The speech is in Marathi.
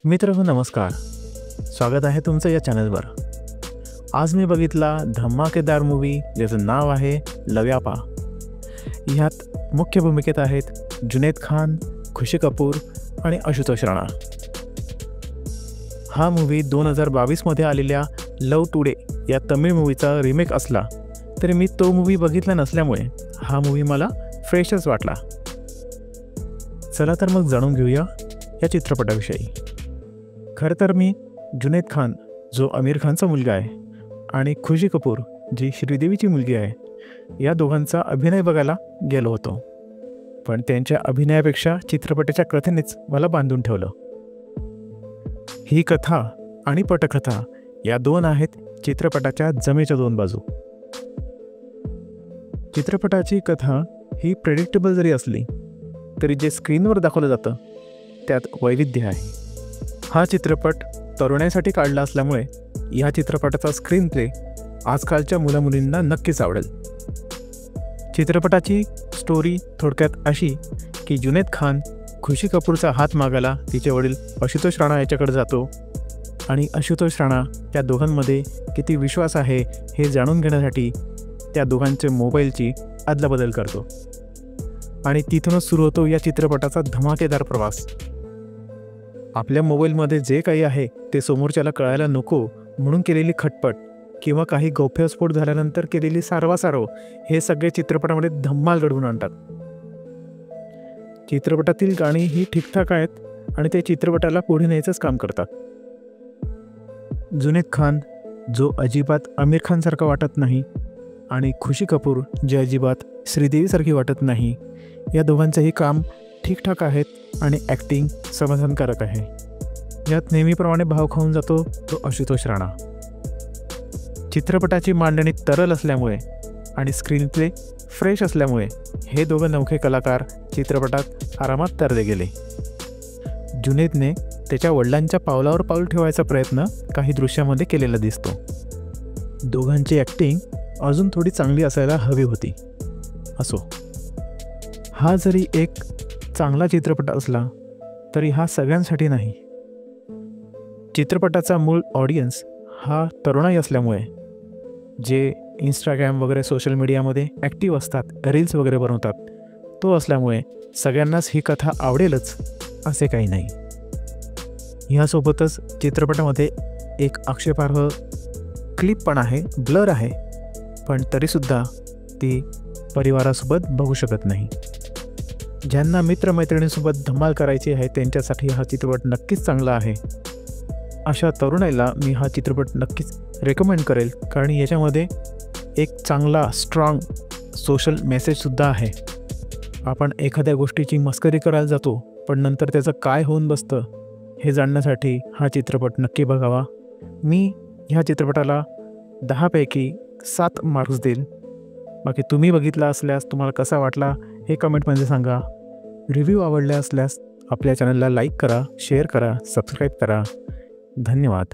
मित्रहो नमस्कार, स्वागत आहे तुमचं या चॅनलवर। आज मी बघितला धमाकेदार मूवी ज्याचं नाव आहे लव्यापा। ह्यात मुख्य भूमिकेत आहेत जुनैद खान, खुशी कपूर आणि आशुतोष राणा। हा मूवी 2022 मध्ये आलेल्या लव टुडे या तमिळ मूवीचा रिमेक असला तरी मी तो मूवी बघितला नसल्यामुळे हा मूवी मला फ्रेशच वाटला। चला तर मग जाणून घेऊया या चित्रपटाविषयी। खरं तर मी जुनैद खान जो आमिर खानचा मुलगा आहे आणि खुशी कपूर जी श्रीदेवीची मुलगी आहे या दोघांचा अभिनय बघायला गेलो होतो, पण त्यांच्या अभिनयापेक्षा चित्रपटाच्या कथेनेच मला बांधून ठेवलं। ही कथा आणि पटकथा या दोन आहेत चित्रपटाच्या जमेच्या दोन बाजू। चित्रपटाची कथा ही प्रेडिक्टेबल जरी असली तरी जे स्क्रीनवर दाखवलं जातं त्यात वैविध्य आहे। हा चित्रपट तरुणाईसाठी काढला असल्यामुळे या चित्रपटाचा स्क्रीन प्ले आजकालच्या मुलामुलींना नक्कीच आवडेल। चित्रपटाची स्टोरी थोडक्यात अशी की जुनैद खान खुशी कपूरचा हात मागायला तिचे वडील आशुतोष राणा याच्याकडे जातो आणि आशुतोष राणा त्या दोघांमध्ये किती विश्वास आहे हे जाणून घेण्यासाठी त्या दोघांचे मोबाईलची अदलाबदल करतो आणि तिथूनच सुरू होतो या चित्रपटाचा धमाकेदार प्रवास। आपल्या मोबाईलमध्ये जे काही आहे ते समोरच्याला कळायला नको म्हणून केलेली खटपट किंवा काही गौप्यस्फोट झाल्यानंतर केलेली सारवासारव हे सगळे चित्रपटामध्ये धम्माल घडवून आणतात। चित्रपटातील गाणी ही ठीकठाक आहेत आणि ते चित्रपटाला पुढे न्यायचंच काम करतात। जुनैद खान जो अजिबात आमिर खानसारखा वाटत नाही आणि खुशी कपूर जे अजिबात श्रीदेवीसारखी वाटत नाही, या दोघांचंही काम ठीकठाक आहेत आणि ॲक्टिंग समाधानकारक आहे। यात नेहमीप्रमाणे भाव खाऊन जातो तो आशुतोष राणा। चित्रपटाची मांडणी तरल असल्यामुळे आणि स्क्रीन प्ले फ्रेश असल्यामुळे हे दोघं नवखे कलाकार चित्रपटात आरामात तरले गेले। जुनैदने त्याच्या वडिलांच्या पावलावर पाऊल ठेवायचा प्रयत्न काही दृश्यामध्ये केलेला दिसतो। दोघांची ॲक्टिंग अजून थोडी चांगली असायला हवी होती। असो, हा जरी एक चांगला चित्रपट असला तरी हा सगळ्यांसाठी नाही। चित्रपटाचा मूळ ऑडियन्स हा तरुणाई असल्यामुळे जे इंस्टाग्राम वगैरे सोशल मीडियामध्ये ॲक्टिव्ह असतात, रील्स वगैरे बनवतात, तो असल्यामुळे सगळ्यांनाच ही कथा आवडेलच असे काही नाही। ह्यासोबतच चित्रपटामध्ये एक आक्षेपार्ह क्लिप पण आहे, ब्लर आहे, पण तरीसुद्धा ती परिवारासोबत बघू शकत नाही। ज्यांना मित्रमैत्रिणींसोबत धमाल करायची आहे त्यांच्यासाठी हा चित्रपट नक्कीच चांगला आहे। अशा तरुणाईला मी हा चित्रपट नक्कीच रेकमेंड करेल, कारण याच्यामध्ये एक चांगला स्ट्रॉंग सोशल मेसेजसुद्धा आहे। आपण एखाद्या गोष्टीची मस्करी करायला जातो पण नंतर त्याचं काय होऊन बसतं हे जाणण्यासाठी हा चित्रपट नक्की बघावा। मी ह्या चित्रपटाला 10 पैकी 7 मार्क्स देईल। बाकी तुम्ही बघितला असल्यास तुम्हाला कसा वाटला हे कमेंटमध्ये सांगा। रिव्ह्यू आवडले असल्यास आपल्या चॅनलला लाईक करा, शेअर करा, सबस्क्राईब करा। धन्यवाद।